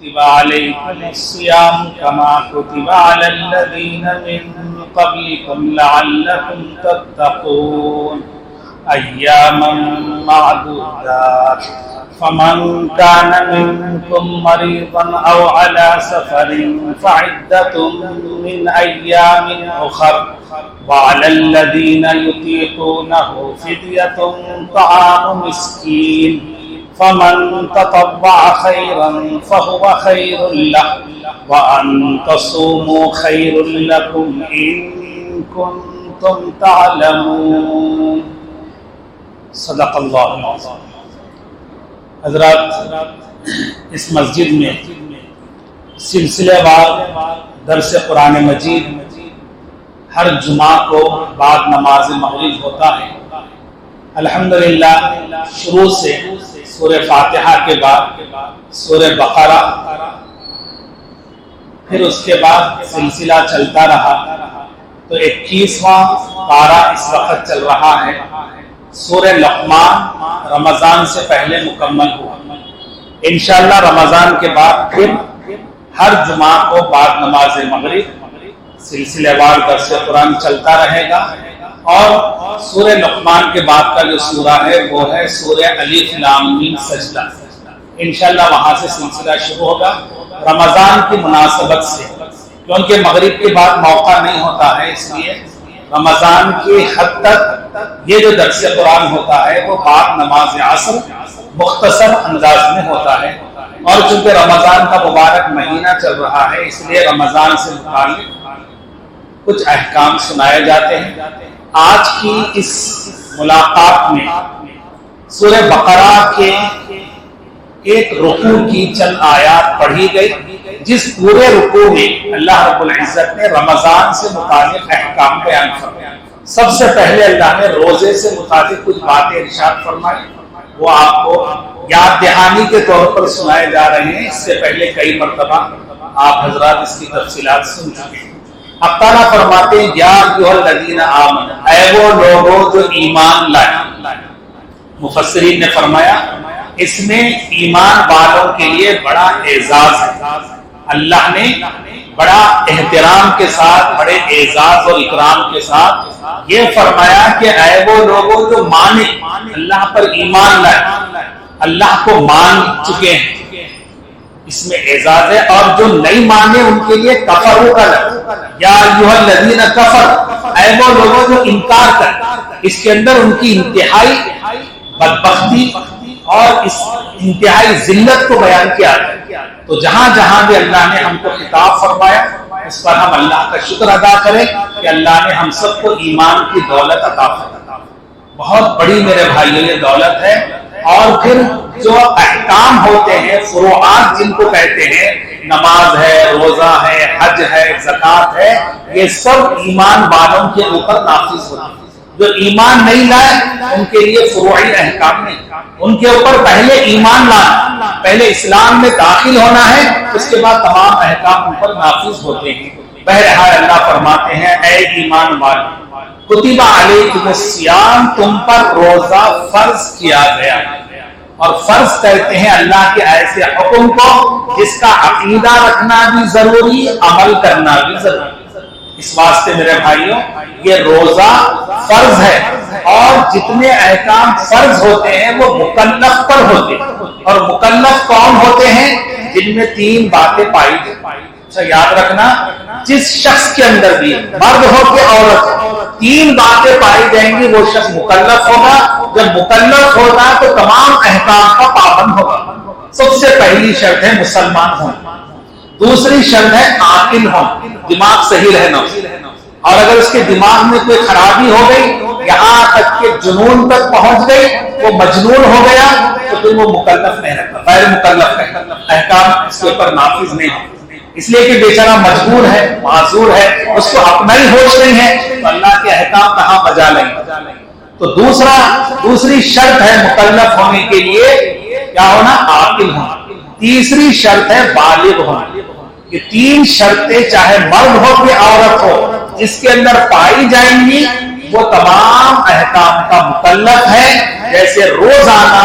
كتب عليكم الصيام كما كتب على الذين من قبلكم لعلكم تتقون أياما معدودات فمن كان منكم مريضا أو على سفر فعدة من أيام أخر وعلى الذين يطيقونه فدية طعام مسكين فمن تطوع خيرا فهو خير له وأن تصوموا خير لكم إن كنتم تعلمون صدق اللہ العظیم۔ حضرات، اس مسجد میں سلسلے وار درس قرآن مجید ہر جمعہ کو بعد نماز مغرب ہوتا ہے۔ الحمدللہ شروع سے سورہ فاتحہ کے بعد سورہ بقرہ، پھر اس کے بعد سلسلہ چلتا رہا تو 21واں پارہ اس وقت چل رہا ہے۔ سورہ لقمان رمضان سے پہلے مکمل ہوا۔ انشاءاللہ رمضان کے بعد پھر ہر جمعہ کو بعد نماز مغرب سلسلہ وار درس قرآن چلتا رہے گا، اور سورہ لقمان کے بعد کا جو سورہ ہے وہ ہے سورہ الف لام میم سجدہ۔ انشاءاللہ وہاں سے سلسلہ شروع ہوگا رمضان کی مناسبت سے، کیونکہ مغرب کے بعد موقع نہیں ہوتا ہے، اس لیے رمضان کی حد تک یہ جو درس قرآن ہوتا ہے وہ بعد نماز عصر مختصر انداز میں ہوتا ہے۔ اور چونکہ رمضان کا مبارک مہینہ چل رہا ہے، اس لیے رمضان سے متعلق کچھ احکام سنائے جاتے ہیں۔ آج کی اس ملاقات میں سورہ بقرہ کے ایک رکوع کی چند آیات پڑھی گئی، جس پورے رکوع میں اللہ رب العزت نے رمضان سے متعلق احکام بیان فرمائے۔ سب سے پہلے اللہ نے روزے سے متعلق کچھ باتیں ارشاد فرمائی، وہ آپ کو یاد دہانی کے طور پر سنائے جا رہے ہیں۔ اس سے پہلے کئی مرتبہ آپ حضرات اس کی تفصیلات سن چکے ہیں۔ اب تعالیٰ فرماتے ہیں یا ایھا الذین آمنوا، اے وہ لوگوں جو ایمان لائے۔ مفسرین نے فرمایا اس میں ایمان والوں کے لیے بڑا اعزاز ہے۔ اللہ نے بڑا احترام کے ساتھ، بڑے اعزاز اور اکرام کے ساتھ یہ فرمایا کہ اے وہ لوگوں جو مانے، اللہ پر ایمان لائے، اللہ کو مان چکے ہیں، اس میں اعزاز ہے۔ اور جو نہیں مانے ان کے لیے کفروا کا لفظ، یا ایھا الذین کفروا، اے وہ لوگوں جو انکار کریں، اس کے اندر ان کی انتہائی بدبختی اور اس انتہائی ذلت کو بیان کیا ہے۔ تو جہاں جہاں بھی اللہ نے ہم کو خطاب فرمایا، اس پر ہم اللہ کا شکر ادا کریں کہ اللہ نے ہم سب کو ایمان کی دولت عطا فرمائی۔ بہت بڑی میرے بھائیوں یہ دولت ہے۔ اور پھر جو احکام ہوتے ہیں، فروعات جن کو کہتے ہیں، نماز ہے، روزہ ہے، حج ہے، زکوٰۃ ہے، یہ سب ایمان والوں کے اوپر نافذ ہوتے ہیں۔ جو ایمان نہیں لائے ان کے لیے فروعی احکام نہیں، ان کے اوپر پہلے ایمان لانا، پہلے اسلام میں داخل ہونا ہے، اس کے بعد تمام احکام ان پر نافذ ہوتے ہیں۔ بہرحال اللہ فرماتے ہیں اے ایمان والو کتب علیکم الصیام، تم پر روزہ فرض کیا گیا۔ اور فرض کرتے ہیں اللہ کے ایسے حکم کو جس کا عقیدہ رکھنا بھی ضروری، عمل کرنا بھی ضروری۔ اس واسطے میرے بھائیوں یہ روزہ فرض ہے، اور جتنے احکام فرض ہوتے ہیں وہ مکلف پر ہوتے ہیں۔ اور مکلف کون ہوتے ہیں؟ جن میں 3 باتیں پائی جاتی ہیں۔ اچھا یاد رکھنا، جس شخص کے اندر بھی مرد ہو کہ عورت ہو 3 باتیں پائی جائیں گی وہ شخص مکلف ہوگا۔ جب مکلف ہوگا تو تمام احکام کا پابند ہوگا۔ سب سے پہلی شرط ہے مسلمان ہونا، دوسری شرط ہے عاقل ہونا، دماغ صحیح رہنا، اور اگر اس کے دماغ میں کوئی خرابی ہو گئی، یہاں تک کہ جنون تک پہنچ گئی، وہ مجنون ہو گیا، تو پھر وہ مکلف نہیں رہتا، غیر مکلف ہے، احکام اس کے اوپر نافذ نہیں ہوتے۔ اس لیے کہ بیچارہ مجبور ہے، معذور ہے، اس کو اپنا ہی ہوش نہیں ہے، تو اللہ کے احکام کہاں بجا لیں گے۔ تو دوسری شرط ہے مکلف ہونے کے لیے کیا ہونا؟ عاقل ہونا۔ تیسری شرط ہے بالغ ہونا۔ یہ 3 شرطیں چاہے مرد ہو کہ عورت ہو، جس کے اندر پائی جائیں گی وہ تمام احکام کا مکلف ہے۔ جیسے روزانہ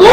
2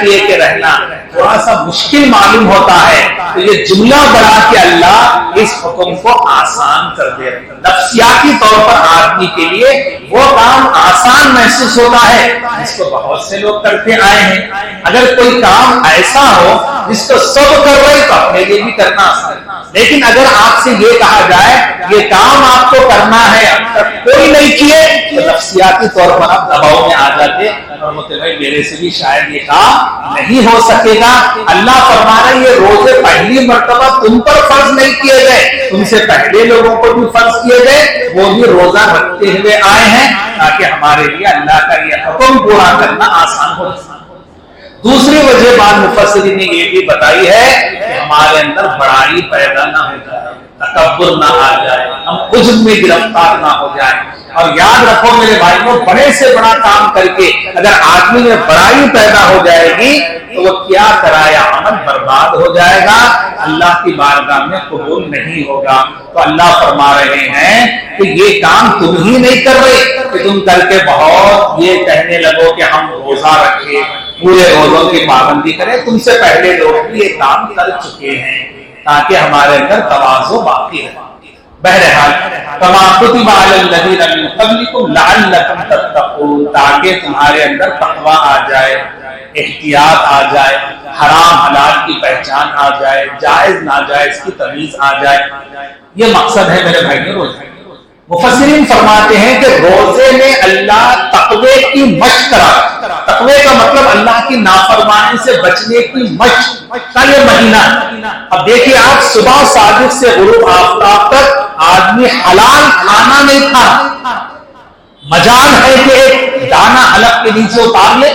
پیے کے رہنا تھوڑا سا مشکل معلوم ہوتا ہے، تو یہ جملہ بڑھا کے اللہ اس حکم کو آسان کر دے رہے ہیں۔ نفسیاتی طور پر آدمی کے لیے وہ کام آسان محسوس ہوتا ہے جس کو بہت سے لوگ کرتے آئے ہیں۔ اگر کوئی کام ایسا ہو جس کو سب کر رہے تو اپنے لیے بھی کرنا آسان، لیکن اگر آپ سے یہ کہا جائے یہ کام آپ کو کرنا ہے اب تک کوئی نہیں کیے تو نفسیاتی طور پر آپ دباؤ میں آ جاتے اور بولتے بھائی میرے سے بھی شاید یہ کام نہیں ہو سکے گا۔ اللہ فرما رہا ہے یہ روزے پہلی مرتبہ تم پر فرض نہیں کیے گئے، تم سے پہلے لوگوں کو بھی فرض کیے گئے، وہ بھی روزہ رکھتے ہوئے آئے ہیں تاکہ ہمارے لیے اللہ کا یہ حکم پورا کرنا آسان ہو جائے۔ دوسری وجہ بعد مفسرین نے یہ بھی بتائی ہے کہ ہمارے اندر بڑائی پیدا نہ ہو جائے، تکبر نہ آ جائے، ہم عجب میں گرفتار نہ ہو جائے۔ اور یاد رکھو میرے بھائیوں، بڑے سے بڑا کام کر کے اگر آدمی میں بڑائی پیدا ہو جائے گی تو وہ کیا کرایا عمل برباد ہو جائے گا، اللہ کی بارگاہ میں قبول نہیں ہوگا۔ تو اللہ فرما رہے ہیں کہ یہ کام تم ہی نہیں کر رہے کہ تم کر کے بہت یہ کہنے لگو کہ ہم روزہ رکھے، پورے روزوں کی پابندی کریں، تم سے پہلے لوگ بھی یہ کام کر چکے ہیں تاکہ ہمارے اندر تواضع باقی رہے۔ بہرحال کما کتب علی الذین من قبلکم لعلکم تتقون، تاکہ تمہارے اندر تقویٰ آ جائے، احتیاط آ جائے، حرام حلال کی پہچان آ جائے، جائز ناجائز کی تمیز آ جائے۔ یہ مقصد ہے میرے بھائیوں روزے۔ مفسرین فرماتے ہیں کہ روزے میں اللہ تقوی کی مشق کرا، تقوی کا مطلب اللہ کی نافرمانی سے بچنے کی مشق کا یہ مہینہ۔ اب دیکھیے آپ صبح صادق سے غروب آفتاب تک آدمی حلال کھانا نہیں کھا، مجال ہے کہ ایک دانہ حلق کے نیچے اتار لے،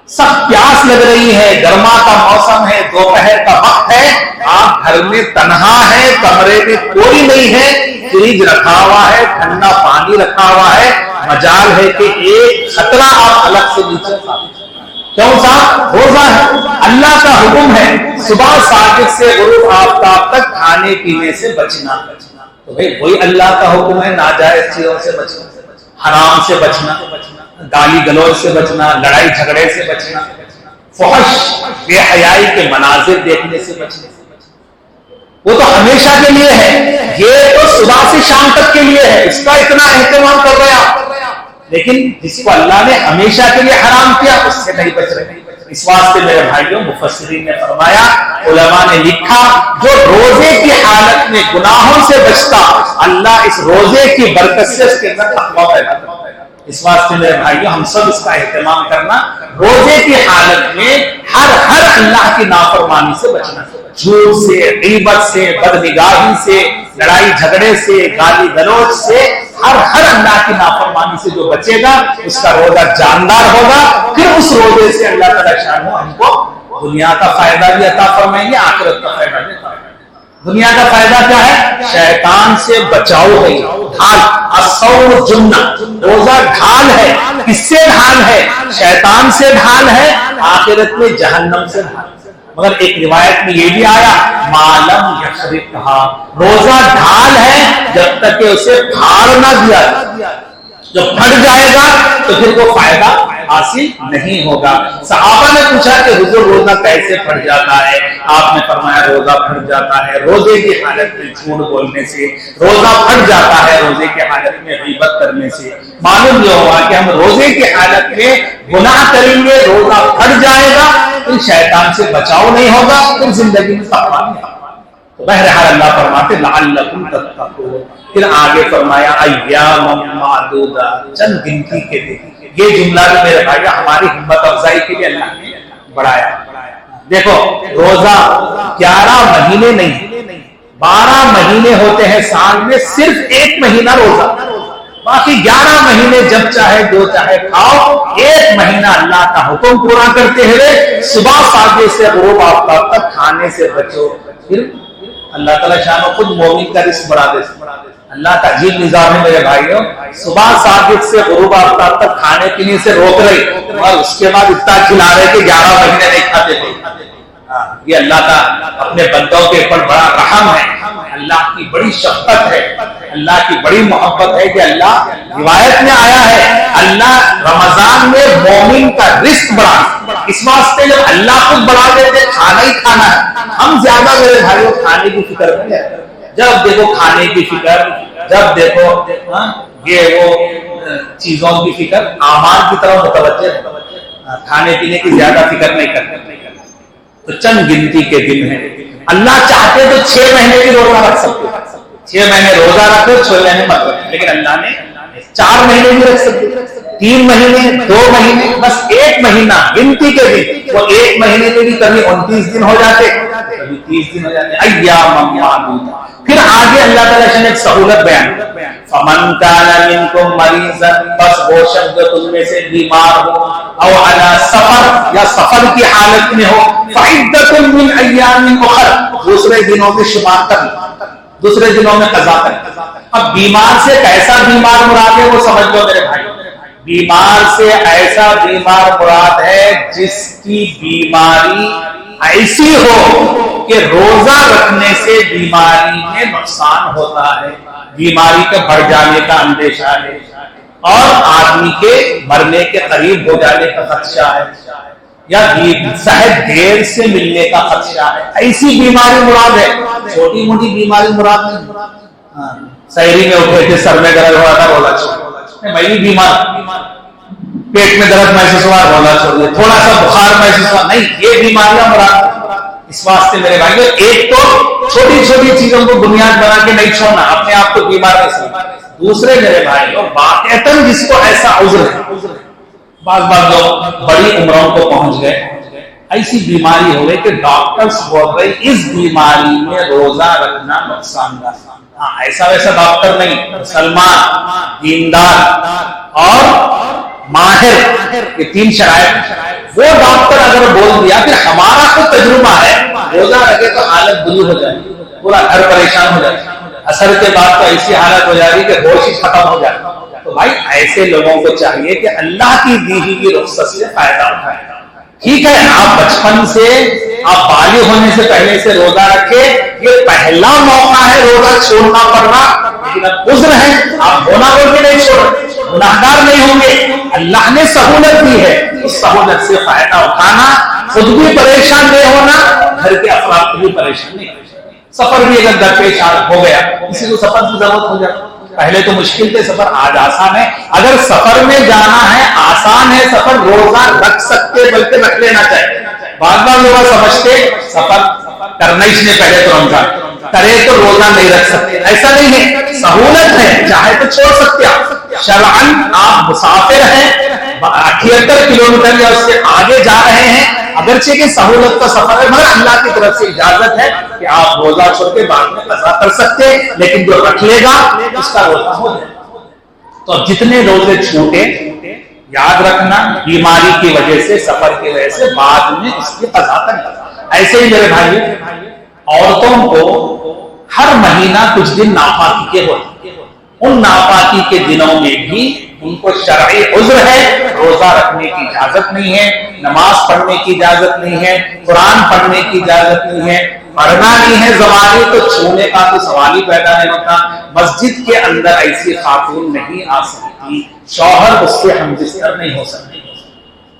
سخت پیاس لگ رہی ہے، گرما کا موسم ہے، دوپہر کا وقت ہے، آپ گھر میں تنہا ہے، کمرے میں کوئی نہیں ہے، فریج رکھا ہوا ہے، ٹھنڈا پانی رکھا ہوا ہے، مجال ہے کہ ایک خطرہ آپ الگ سے نیچے کیوں سا روزہ ہے، اللہ کا حکم ہے صبح صادق سے غروب آفتاب تک کھانے پینے سے بچنا۔ تو بھئی وہی اللہ کا حکم ہے ناجائز چیزوں سے بچنا، حرام سے بچنا، گالی گلوچ سے بچنا، لڑائی جھگڑے سے بچنا، فحش بے حیائی کے مناظر دیکھنے سے بچنا۔ وہ تو ہمیشہ کے لیے ہے، یہ تو صبح سے شام تک کے لیے ہے، اس کا اتنا اہتمام کر رہے آپ، لیکن جس کو اللہ نے ہمیشہ کے لیے حرام کیا اس سے نہیں بچ رہے۔ اس واسطے میرے بھائیوں مفسرین نے فرمایا، علماء نے لکھا جو روزے کی حالت میں گناہوں سے بچتا اللہ اس روزے کی برکت سے اس کے اندر تقویٰ پیدا کرتا۔ اس واسطے میرے بھائیوں ہم سب اس کا اہتمام کرنا، روزے کی حالت میں ہر اللہ کی نافرمانی سے بچنا، جھوٹ سے، غیبت سے، بدنگاہی سے، لڑائی جھگڑے سے، گالی گلوچ سے، ہر اللہ کی نافرمانی سے جو بچے گا اس کا روزہ جاندار ہوگا۔ پھر اس روزے سے اللہ تعالیٰ شان ہم کو دنیا کا فائدہ بھی عطا فرمائیں گے، آخرت کا فائدہ بھی عطا فرمائیں گے۔ دنیا کا فائدہ کیا ہے؟ شیطان سے بچاؤ ہے، ڈھال، الصوم جنہ، روزہ ڈھال ہے، کس سے ڈھال ہے؟ شیطان سے ڈھال ہے، آخرت میں جہنم سے ڈھال۔ مگر ایک روایت میں یہ بھی آیا معلم یشرب کہا، روزہ ڈھال ہے جب تک کہ اسے پھاڑ نہ دیا، جب پھٹ جائے گا تو پھر وہ فائدہ حاصل نہیں ہوگا۔ صحابہ نے پوچھا کہ حضور روزہ کیسے پھٹ جاتا ہے؟ آپ نے فرمایا روزہ پھٹ جاتا ہے روزے کی حالت میں جھوٹ بولنے سے، روزہ پھٹ جاتا ہے روزے کی حالت میں غیبت کرنے سے۔ معلوم یہ ہوا کہ ہم روزے کی حالت میں گناہ کریں گے، روزہ پھٹ جائے گا، پھر شیطان سے بچاؤ نہیں ہوگا، پھر زندگی میں تقویٰ نہیں ہوگا۔ بہرحال اللہ فرماتے لعلکم تتقون، پھر آگے فرمایا ایام معدودہ، چند گنتی کے دن۔ یہ جملہ بھی میرے بھائی ہماری ہمت افزائی کے لیے اللہ نے بڑھایا۔ دیکھو روزہ 11 مہینے نہیں، 12 مہینے ہوتے ہیں سال میں، صرف ایک مہینہ روزہ، باقی 11 مہینے جب چاہے جو چاہے کھاؤ۔ ایک مہینہ اللہ کا حکم پورا کرتے ہوئے صبح صادق سے غروب آفتاب تک کھانے سے بچو، پھر اللہ تعالیٰ شان و خود مومن کا رزق بڑھا دے۔ اللہ کا عجیب نظام ہے میرے بھائیوں، صبح صادق سے غروب آفتاب تک کھانے پینے سے روک رہے اور اس کے بعد اتنا کھلا رہے کہ 11 مہینے نہیں کھاتے تھے۔ یہ اللہ کا اپنے بندوں کے اوپر بڑا رحم ہے، اللہ کی بڑی شفقت ہے، اللہ کی بڑی محبت ہے کہ اللہ روایت میں آیا ہے اللہ رمضان میں مومن کا رزق بڑھا، اس واسطے جب اللہ خود بڑھا دیتے کھانا ہی کھانا ہے، ہم زیادہ میرے بھائیوں کھانے کی فکر میں ہے، جب دیکھو کھانے کی فکر، جب دیکھو یہ وہ چیزوں کی فکر، اعمال کی طرف متوجہ، کھانے پینے کی زیادہ فکر نہیں کرتے۔ تو چند گنتی کے دن ہیں، اللہ چاہتے تو 6 مہینے بھی روزہ رکھ سکتے، 6 مہینے روزہ رکھو، 6 مہینے مت رکھو، لیکن اللہ نے 4 مہینے بھی رکھ سکتے، 3 مہینے، 2 مہینے، بس 1 مہینہ گنتی کے دن، وہ 1 مہینے میں بھی کبھی 29 دن ہو جاتے، کبھی 30 دن ہو جاتے، ایام معدودۃ۔ پھر آگے اللہ تعالیٰ نے ایک سہولت بیان، فمن کان منکم مریضا، بس وہ شخص جو تم میں سے بیمار ہو، او علی سفر، یا سفر کی حالت میں ہو، فعدۃ من ایام اخر، دوسرے دنوں میں شمار کر، دوسرے دنوں میں قضا کر۔ اب بیمار سے کیسا بیمار مراد ہے وہ سمجھ لو میرے بھائی، بیمار سے ایسا بیمار مراد ہے جس کی بیماری ایسی ہو کہ روزہ رکھنے سے بیماری میں نقصان ہوتا ہے، بیماری کے بڑھ جانے کا اندیشہ ہے، اور آدمی کے مرنے کے قریب ہو جانے کا خدشہ ہے، یا صحت دیر سے ملنے کا خدشہ ہے، ایسی بیماری مراد ہے، چھوٹی موٹی بیماری مراد نہیں۔ سحری میں اٹھے تھے، سر میں درد ہوا تھا، روزہ چھوڑ، میں بھی بیمار، پیٹ میں درد محسوس ہوا، روزہ چھوڑ دیا، تھوڑا سا بخار محسوس ہوا، نہیں، یہ بیماریاں مراد۔ اس واسطے میرے بھائیو، ایک تو چھوٹی چھوٹی چیزوں کو بنیاد بنا کے نہیں چھوڑنا، اپنے آپ کو بیمار نہیں سمجھنا۔ دوسرے میرے بھائیو، واقعتاً جس کو ایسا عذر ہے، بعض لوگ بڑی عمروں کو پہنچ گئے، ایسی بیماری ہو گئی کہ ڈاکٹرز بول رہے اس بیماری میں روزہ رکھنا نقصان دہ، ایسا ویسا ڈاکٹر نہیں، مسلمان، دیندار اور ماہر، یہ 3 شرائط، وہ ڈاکٹر اگر بول دیا، پھر ہمارا تو تجربہ ہے، روزہ رکھے تو حالت بری ہو جائے، پورا گھر پریشان ہو جائے، اثر کے بعد تو ایسی حالت ہو جائے کہ ہوش ہی ختم ہو جائے۔ تو بھائی ایسے لوگوں کو چاہیے کہ اللہ کی دی ہوئی رخصت سے فائدہ اٹھائیں۔ ٹھیک ہے، آپ بچپن سے، آپ بالغ ہونے سے پہلے سے روزہ رکھے، یہ پہلا موقع ہے روزہ چھوڑنا پڑنا، لیکن اب عذر ہے، آپ ہونا بول کے نہیں چھوڑ، گناہگار نہیں ہوں گے، اللہ نے سہولت دی ہے، اس سہولت سے فائدہ اٹھانا، خود بھی پریشان نہیں ہونا، گھر کے افراد کو بھی پریشان نہیں ہونا۔ سفر بھی اگر درپیش ہو گیا، کسی کو سفر کی ضرورت ہو جائے، پہلے تو مشکل تھے، سفر آج آسان ہے، اگر سفر میں جانا ہے، آسان ہے سفر، روزہ رکھ سکتے بلکہ رکھ لینا چاہیے۔ بعض لوگ سمجھتے سفر کرنا ہی نے پہلے تو رمضان کرے تو روزہ نہیں رکھ سکتے، ایسا نہیں ہے، سہولت ہے، چاہے تو چھوڑ سکتے آپ، شرعاً آپ مسافر ہیں، 78 کلومیٹر یا اس سے آگے جا رہے ہیں، اگرچہ کہ سہولت کا سفر ہے، مگر اللہ کی طرف سے اجازت ہے کہ آپ روزہ چھوڑ کے بعد میں قضا کر سکتے، لیکن جو رکھ لے گا اس کا روزہ ہو جائے۔ تو جتنے روزے چھوٹے، یاد رکھنا بیماری کی وجہ سے، سفر کی وجہ سے، بعد میں اس کی قضا کرنا۔ ایسے ہی میرے بھائی، عورتوں کو ہر مہینہ کچھ دن ناپاکی کے ہوتے، ان ناپاکی کے دنوں میں بھی ان کو شرعی عذر ہے، روزہ رکھنے کی اجازت نہیں ہے، نماز پڑھنے کی اجازت نہیں ہے، قرآن پڑھنے کی اجازت نہیں ہے، پڑھنا نہیں ہے زبانی تو چھونے کا تو سوال ہی پیدا نہیں ہوتا، مسجد کے اندر ایسی خاتون نہیں آ سکتی، شوہر اس سے ہمجستر نہیں ہو سکتے،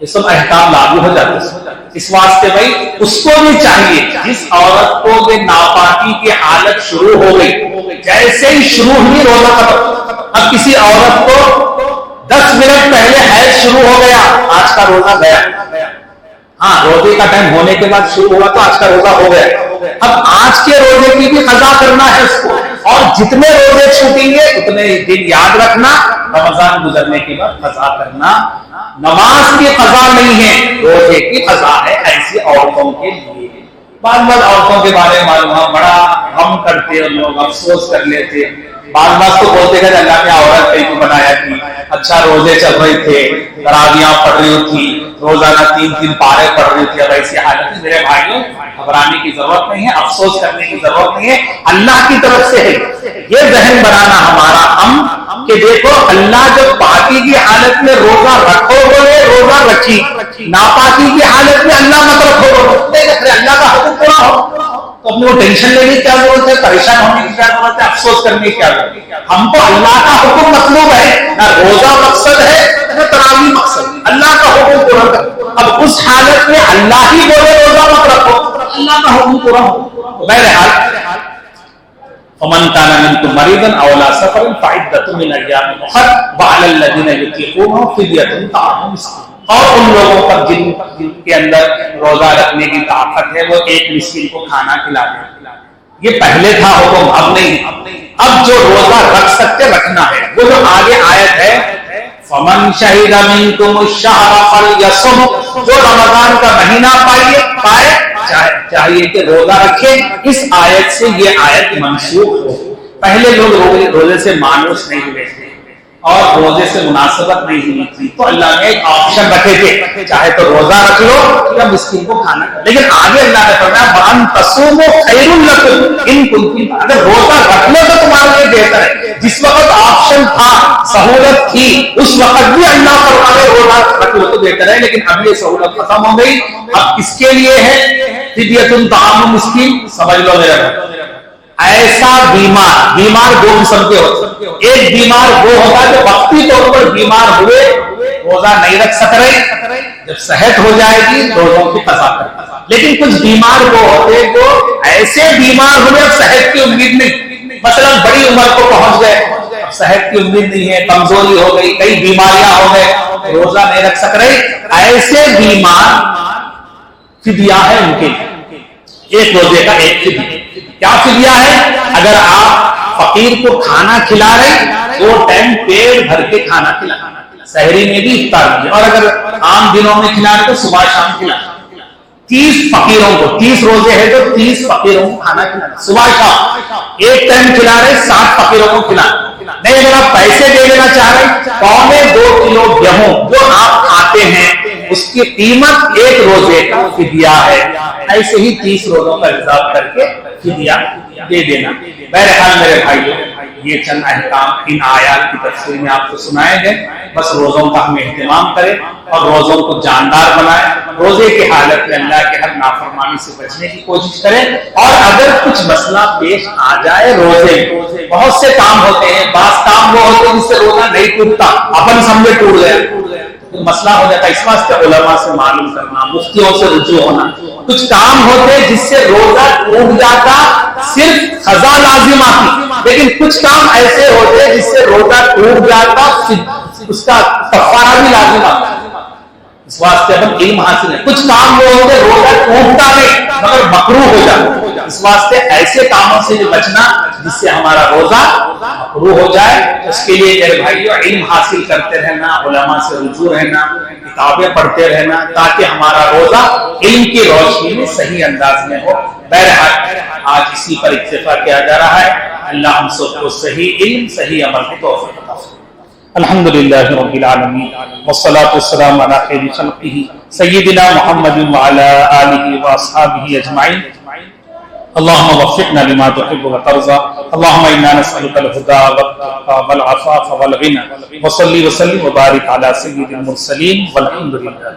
یہ سب احکام لاگو ہو جاتے ہیں۔ اس واسطے بھائی اس کو بھی چاہیے، جس عورت کو یہ ناپاکی کی حالت شروع ہو گئی، جیسے ہی شروع ہوئی روزہ ختم۔ اب کسی عورت کو 10 منٹ پہلے حیض شروع ہو گیا، آج کا روزہ گیا، ہاں روزے کا ٹائم ہونے کے بعد شروع ہوا تو آج کا روزہ ہو گیا، اب آج کے روزے کی بھی قضا کرنا ہے اس کو، اور جتنے روزے چھوٹیں گے اتنے دن یاد رکھنا، رمضان گزرنے کے بعد قضا کرنا۔ نماز کی قضا نہیں ہے، روزے کی قضا ہے ایسی عورتوں کے لیے۔ بعض عورتوں کے بارے میں معلوم، بڑا غم کرتے ہیں لوگ، افسوس کر لیتے، بعض تو بولتے کہ اللہ نے عورت کہیں کو بنایا تھی، اچھا روزے چل رہے تھے، تراویحاں پڑھ رہی تھی، روزانہ 3 پارے پڑھ رہی تھی، اب ایسی حالت ہے۔ میرے بھائیوں گھبرانے کی ضرورت نہیں ہے، افسوس کرنے کی ضرورت نہیں ہے، اللہ کی طرف سے ہے یہ ذہن بنانا ہمارا ہم کہ دیکھو اللہ جب پاکی کی حالت میں روزہ رکھو بولے روزہ رکھی، ناپاکی کی حالت میں اللہ مت رکھو نہیں رکھ رہے، اللہ کا حکم پورا ہو تو اپنے کو ٹینشن لینے کی کیا ضرورت ہے، پریشان ہونے کی کیا ضرورت ہے، افسوس کرنے کی کیا ضرورت ہے۔ ہم کو اللہ کا حکم مطلوب ہے، نہ روزہ مقصد ہے، اللہ کا حکم پورا کرو. اب اس حالت میں اللہ ہی بولے روزہ مت رکھو، اللہ کا حکم پورا ہو. بہرحال فمن كان منكم مريضا او على سفر فعدة من ايام اخر وعلى الذين يطيقونه فدية طعام مسكين. اور ان لوگوں پر جن کے اندر روزہ رکھنے کی طاقت ہے وہ ایک مسکین کو کھانا کھلا دیں. یہ پہلے تھا حکم، اب نہیں. اب جو روزہ رکھ سکتے رکھنا ہے. وہ جو آگے آیت ہے فمن شہد منکم الشہر فلیصم، جو رمضان کا مہینہ پائے چاہیے کہ روزہ رکھے. اس آیت سے یہ آیت منسوخ ہو. پہلے لوگ روزے سے مانوس نہیں ہوئے تھے اور روزے سے مناسبت نہیں ہوئی تھی، تو اللہ نے ایک آپشن رکھے تھے، چاہے تو روزہ رکھ لو یا مسکین کو کھانا کھلاؤ. لیکن آگے اللہ نے فرمایا وَأَن تَصُومُوا خَيْرٌ لَكُمْ إِن كُنتُمْ، اگر روزہ رکھ لو تو تمہارے لیے بہتر ہے. جس وقت آپشن تھا، سہولت تھی، اس وقت بھی اللہ فرمانے روزہ رکھ لو تو بہتر ہے. لیکن اب یہ سہولت ختم ہو گئی. اب کس کے لیے ہے فدیۃ طعام مسکین؟ سمجھ لو میرا بھائی، ایسا بیمار دو قسم کے ہوتے. ایک بیمار وہ ہوتا ہے جو وقتی طور پر بیمار ہوئے روزہ نہیں رکھ سک رہے، جب صحت ہو جائے گی روزوں کی قضا کرے. لیکن کچھ بیمار وہ ہوتے جو ایسے بیمار ہوئے اب صحت کی امید نہیں، مثلا بڑی عمر کو پہنچ گئے، اب صحت کی امید نہیں ہے، کمزوری ہو گئی، کئی بیماریاں ہو گئے، روزہ نہیں رکھ سک رہے. ایسے بیمار فدیہ ہے ان کے لیے، ایک روزے کا ایک فدیہ. کیا فدیہ ہے؟ اگر آپ فقیر کو کھانا کھلا رہے تو ٹائم پیٹ بھر کے کھانا کھلانا، سحری میں بھی افطار میں بھی، اور اگر عام دنوں میں کھلا رہے تو صبح شام کھلانا. 30 فقیروں کو، 30 روزے ہیں تو 30 فقیروں کو کھانا کھلانا صبح شام. ایک ٹائم کھلا رہے 60 فقیروں کو کھلانا. نہیں، اگر آپ پیسے دے دینا چاہ رہے 2.25 کلو گیہوں جو آپ کھاتے ہیں اس کی قیمت ایک روزے کا فدیہ ہے. ایسے ہی 30 روزوں کا حساب کر کے فدیہ دے دینا. بہرحال میرے بھائیوں، یہ چند احکام ان آیات کی تفسیر میں آپ کو سنائے گئے. بس روزوں کا ہم اہتمام کریں اور روزوں کو جاندار بنائیں. روزے کی حالت میں اللہ کے ہر نافرمانی سے بچنے کی کوشش کریں. اور اگر کچھ مسئلہ پیش آ جائے روزے میں، بہت سے کام ہوتے ہیں، بعض کام وہ ہوتے ہیں جس سے روزہ نہیں ٹوٹتا، اپن سمجھے ٹوٹ گیا، مسئلہ ہو جاتا ہے. اس واسطے علماء سے معلوم کرنا، مفتیوں سے رجوع ہونا. کچھ کام ہوتے جس سے روزہ ٹوٹ جاتا، صرف قضا لازم آتی. لیکن کچھ کام ایسے ہوتے جس سے روزہ ٹوٹ جاتا، اس کا کفارہ بھی لازم آتا. اس واسطے ہم علم حاصل ہے. کچھ کام وہ ہوتے روزہ ٹوٹتا نہیں مگر مکروہ ہو جاتا. اس واسطے ایسے کاموں سے بچنا جس سے ہمارا روزہ مکروہ ہو جائے. اس کے لیے میرے بھائیوں علم حاصل کرتے رہنا، علماء سے رجوع رہنا، کتابیں پڑھتے رہنا، تاکہ ہمارا روزہ علم کی روشنی میں صحیح انداز میں ہو. بہرحال آج اسی پر اکتفا کیا جا رہا ہے. اللہ ہم سب کو صحیح علم، صحیح عمل کی توفیق عطا فرمائے. الحمدللہ رب العالمین والصلاة والسلام علی خیر خلقہ سیدنا محمد وعلی آلہ واصحابہ اجمعین. اللهم وفقنا لما تحب وترضى. اللهم انا نسألك الهدى والتقى والعفاف والغنى. وصلي وسلم وبارك على سيد المرسلين والحمد لله.